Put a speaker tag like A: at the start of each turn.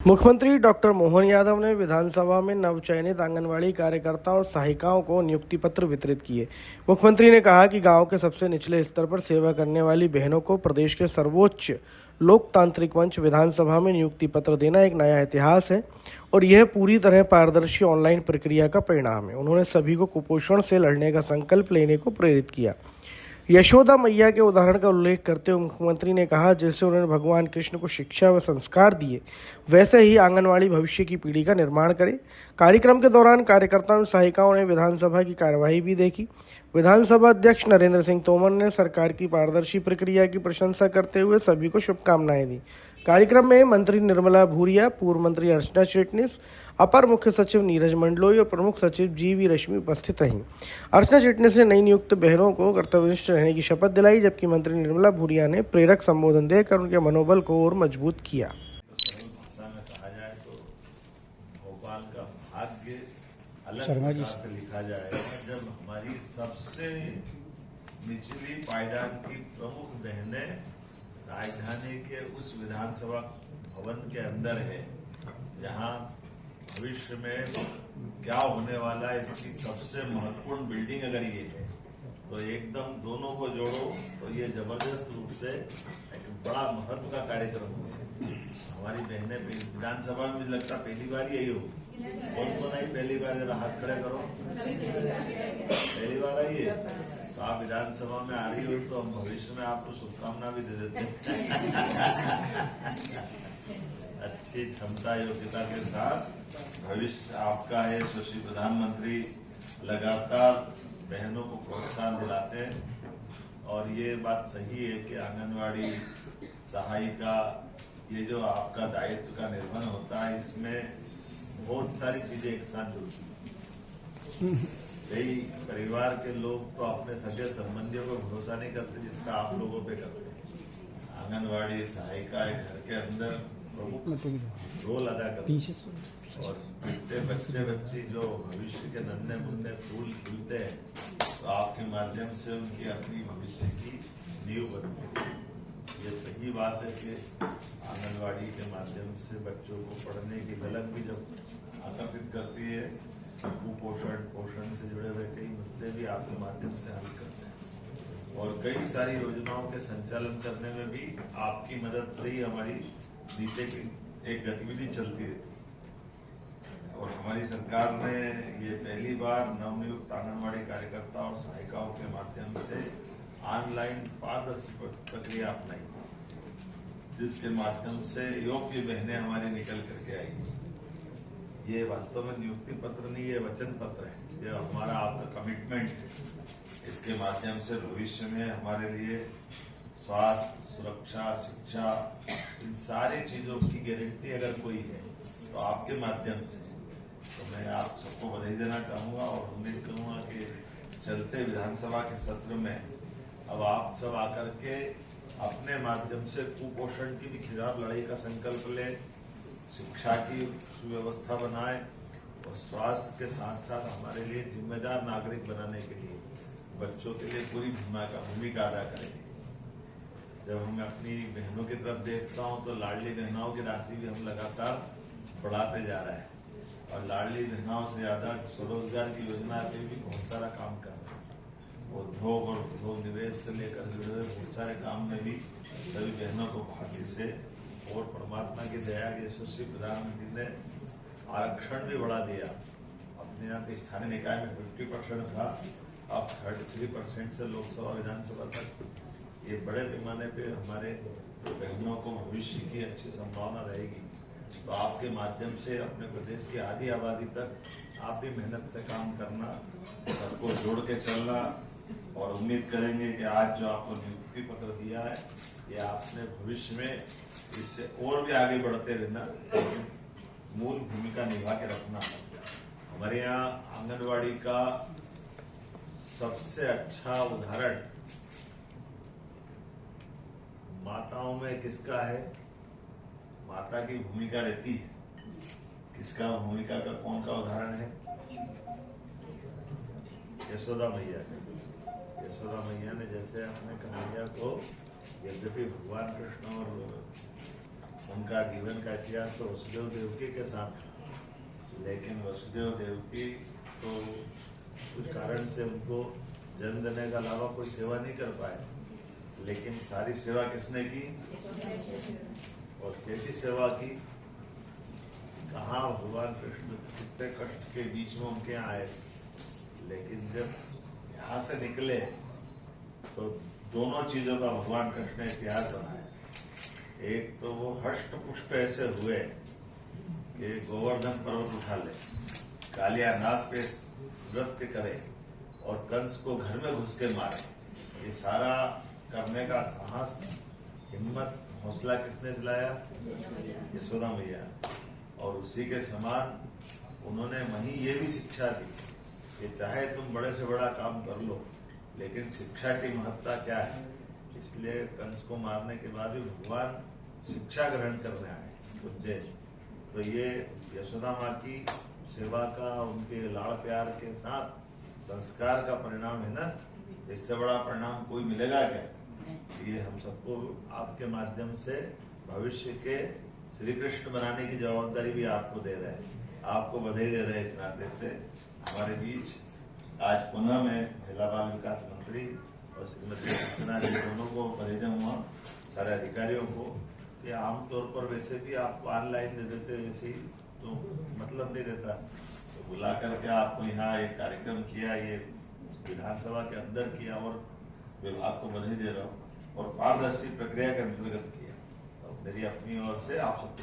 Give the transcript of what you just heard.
A: मुख्यमंत्री डॉक्टर मोहन यादव ने विधानसभा में नवचयनित आंगनवाड़ी कार्यकर्ताओं और सहायिकाओं को नियुक्ति पत्र वितरित किए। मुख्यमंत्री ने कहा कि गांव के सबसे निचले स्तर पर सेवा करने वाली बहनों को प्रदेश के सर्वोच्च लोकतांत्रिक मंच विधानसभा में नियुक्ति पत्र देना एक नया इतिहास है और यह पूरी तरह पारदर्शी ऑनलाइन प्रक्रिया का परिणाम है। उन्होंने सभी को कुपोषण से लड़ने का संकल्प लेने को प्रेरित किया। यशोदा मैया के उदाहरण का उल्लेख करते हुए मुख्यमंत्री ने कहा, जैसे उन्होंने भगवान कृष्ण को शिक्षा व संस्कार दिए, वैसे ही आंगनवाड़ी भविष्य की पीढ़ी का निर्माण करे। कार्यक्रम के दौरान कार्यकर्ताओं और सहायिकाओं ने विधानसभा की कार्यवाही भी देखी। विधानसभा अध्यक्ष नरेंद्र सिंह तोमर ने सरकार की पारदर्शी प्रक्रिया की प्रशंसा करते हुए सभी को शुभकामनाएं दी। कार्यक्रम में मंत्री निर्मला भूरिया, पूर्व मंत्री अर्चना चिटनिस, अपर मुख्य सचिव नीरज मंडलोई और प्रमुख सचिव जीवी रश्मि उपस्थित रहीं। अर्चना चिटनिस ने नई नियुक्त बहनों को कर्तव्यनिष्ठ रहने की शपथ दिलाई, जबकि मंत्री निर्मला भूरिया ने प्रेरक संबोधन देकर उनके मनोबल को और मजबूत किया।
B: भाषा में कहा जाए तो भोपाल का भाग्य अलग प्रकार से लिखा जाएगा जब हमारी सबसे निचली पायदान की प्रमुख बहनें राजधानी के उस विधानसभा भवन के अंदर है, जहां भविष्य में क्या होने वाला है इसकी सबसे महत्वपूर्ण बिल्डिंग अगर ये है तो एकदम दोनों को जोड़ो तो ये जबरदस्त रूप से एक बड़ा महत्व का कार्यक्रम है। हमारी बहनें विधानसभा में मुझे लगता पहली बार यही होगी। कौन आई पहली बार? जरा हाथ खड़े करो। पहली बार आई है तो आप विधानसभा में आ रही हो तो हम भविष्य में आपको शुभकामना भी दे देते हैं। अच्छी क्षमता योग्यता के साथ भविष्य आपका है। सुश्री प्रधानमंत्री लगातार बहनों को प्रोत्साहन दिलाते हैं और ये बात सही है कि आंगनवाड़ी सहायिका ये जो आपका दायित्व का निर्वहन होता है, इसमें बहुत सारी चीजें एक साथ जुड़ती हैं। कई परिवार के लोग तो अपने सगे संबंधियों को भरोसा नहीं करते जिसका आप लोगों पे करते हैं। आंगनवाड़ी सहायिका घर के अंदर प्रमुख रोल अदा करती है और बच्चे बच्ची जो भविष्य के नन्हे मुन्ने फूल खिलते हैं तो आपके माध्यम से उनकी अपनी भविष्य की नींव बनती है। ये सही बात है कि आंगनवाड़ी के माध्यम से बच्चों को पढ़ने की ललक भी जब आकर्षित करती है, कुपोषण पोषण से जुड़े हुए कई मुद्दे भी आपके माध्यम से हल करते हैं और कई सारी योजनाओं के संचालन करने में भी आपकी मदद से ही हमारी नीचे की एक गतिविधि चलती रहती है। और हमारी सरकार ने ये पहली बार नवनियुक्त आंगनवाड़ी कार्यकर्ता और सहायिकाओं के माध्यम से ऑनलाइन पारदर्शी प्रक्रिया अपनाई, जिसके माध्यम से योग्य बहनें हमारी निकल करके आई। ये वास्तव में नियुक्ति पत्र नहीं, ये वचन पत्र है, ये हमारा आपका कमिटमेंट है। इसके माध्यम से भविष्य में हमारे लिए स्वास्थ्य, सुरक्षा, शिक्षा, इन सारी चीजों की गारंटी अगर कोई है तो आपके माध्यम से। तो मैं आप सबको बधाई देना चाहूंगा और उम्मीद करूंगा कि चलते विधानसभा के सत्र में अब आप सब आकर के अपने माध्यम से कुपोषण की भी खिलाफ लड़ाई का संकल्प लें, शिक्षा की सुव्यवस्था बनाए और स्वास्थ्य के साथ साथ हमारे लिए जिम्मेदार नागरिक बनाने के लिए बच्चों के लिए पूरी भूमिका अदा करेंगे। जब मैं अपनी बहनों की तरफ देखता हूं तो लाडली बहनाओं की राशि भी हम लगातार बढ़ाते जा रहे हैं और लाडली बहनाओं से ज्यादा स्वरोजगार की योजना पे भी बहुत सारा काम कर रहे हैं। उद्योग और उद्योग निवेश से लेकर जुड़े हुए बहुत सारे काम में भी सभी बहनों को भाग्य से और परमात्मा की दया के यशस्वी प्रधानमंत्री ने आरक्षण भी बढ़ा दिया। अपने यहाँ के स्थानीय निकाय में 50% था, अब 33% से लोकसभा विधानसभा तक ये बड़े पैमाने पे हमारे बहनों को भविष्य की अच्छी संभावना रहेगी। तो आपके माध्यम से अपने प्रदेश की आधी आबादी तक आप भी मेहनत से काम करना, सबको जोड़ के चलना और उम्मीद करेंगे कि आज जो आपको नियुक्ति पत्र दिया है ये आपने भविष्य में इससे और भी आगे बढ़ते रहना, मूल भूमिका निभा के रखना। हमारे यहाँ आंगनवाड़ी का सबसे अच्छा उदाहरण माताओं में किसका है? माता की भूमिका रहती है। किसका भूमिका का कौन का उदाहरण है? यशोदा मैया। यशोदा मैया ने जैसे अपने कन्हैया को, यद्यपि भगवान कृष्ण और उनका जीवन का इतिहास तो वसुदेव देवकी के साथ था, लेकिन वसुदेव देवकी तो कुछ कारण से उनको जन्म देने के अलावा कोई सेवा नहीं कर पाए, लेकिन सारी सेवा किसने की और कैसी सेवा की? कहाँ भगवान कृष्ण कितने कष्ट के बीच में उनके यहाँ आए, लेकिन जब यहाँ से निकले तो दोनों चीजों का भगवान कृष्ण ने इतिहास बनाया। एक तो वो हष्ट पुष्ट ऐसे हुए कि गोवर्धन पर्वत उठा ले, कालिया नाग पे नृत्य करे और कंस को घर में घुस के मारे। ये सारा करने का साहस, हिम्मत, हौसला किसने दिलाया? यशोदा मैया। और उसी के समान उन्होंने वहीं ये भी शिक्षा दी कि चाहे तुम बड़े से बड़ा काम कर लो, लेकिन शिक्षा की महत्ता क्या है। इसलिए कंस को मारने के बाद भी भगवान शिक्षा ग्रहण करने आए उज्जैन। तो ये यशोदा माँ की सेवा का, उनके लाड़ प्यार के साथ संस्कार का परिणाम है ना। इससे बड़ा परिणाम कोई मिलेगा क्या? ये हम सबको आपके माध्यम से भविष्य के श्री कृष्ण बनाने की जवाबदारी भी आपको दे रहे हैं। आपको बधाई दे रहे हैं इस नाते से। हमारे बीच आज पुनः मैं महिला बाल विकास मंत्री और श्रीमती अर्चना जी दोनों को बधाई दूंगा, सारे अधिकारियों को, कि आमतौर पर वैसे भी आपको ऑनलाइन दे देते, वैसे ही तो मतलब नहीं देता, तो बुला करके आपको यहाँ एक कार्यक्रम किया, ये विधानसभा के अंदर किया और विभाग को बधाई दे रहा हूँ और पारदर्शी प्रक्रिया के अंतर्गत किया। तो मेरी अपनी ओर से आप सबको